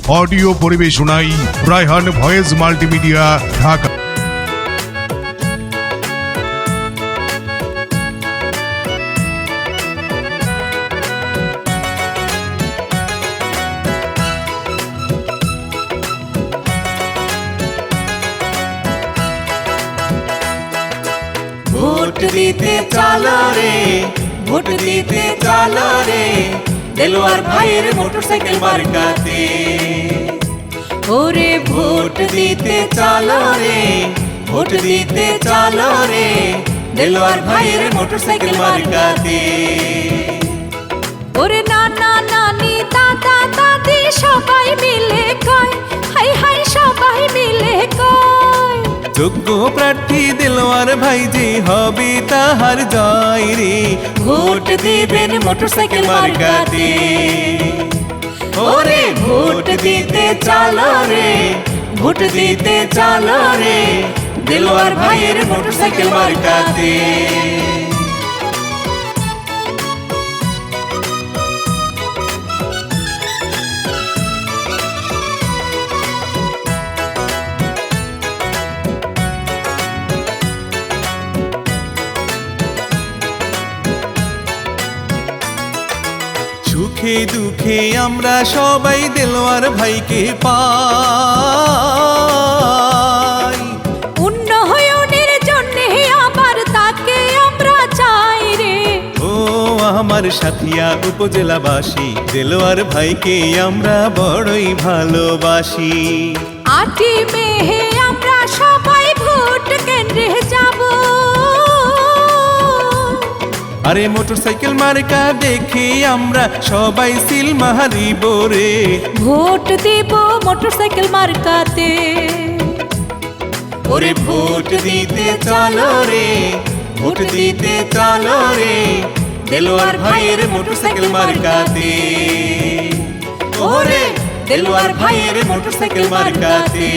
Audio পরিবেশনায় Raihan voice multimedia, Dhaka. Vote দিতে চলো রে, ভোট দিতে চলো রে, দেলোয়ার ভাইয়ের মোটরসাইকেল মার্কাতে। ওরে ভোট দিতে চলো রে, ভোট দিতে চলো রে, দেলোয়ার ভাইয়ের মোটরসাইকেল মার্কাতে। ওরে নানা নানি দাদা দাদি সবাই মিলে কয়, হাই হাই সবাই মিলে কয়, যোগ্য প্রার্থী দেলোয়ার ভাই যে হবে তাহার জয় রে, ভোট দিবেন মোটরসাইকেল মার্কাতে। ওরে ভোট দিতে চলো রে, ভোট দিতে চলো রে, দেলোয়ার ভাইয়ের মোটরসাইকেল মার্কাতে। সুখে দুঃখে আমরা সবাই দেলোয়ার ভাইকে পাই, উন্নয়নের জন্য আবার তাকে আমরা চাই রে। ও আমার সাথিয়া উপজেলাবাসী, দেলোয়ার ভাইকে আমরা বড়ই ভালোবাসি। 8 মে আমরা সবাই ভোট কেন্দ্রে যাব, আরে মোটরসাইকেল মার্কা দেখে আমরা সবাই সিল মারিব রে, ভোট দেব মোটরসাইকেল মার্কাতে। ওরে ভোট দিতে চলো রে, ভোট দিতে চলো রে, দেলোয়ার ভাইয়ের মোটরসাইকেল মার্কাতে। ওরে দেলোয়ার ভাইয়ের মোটরসাইকেল মার্কাতে।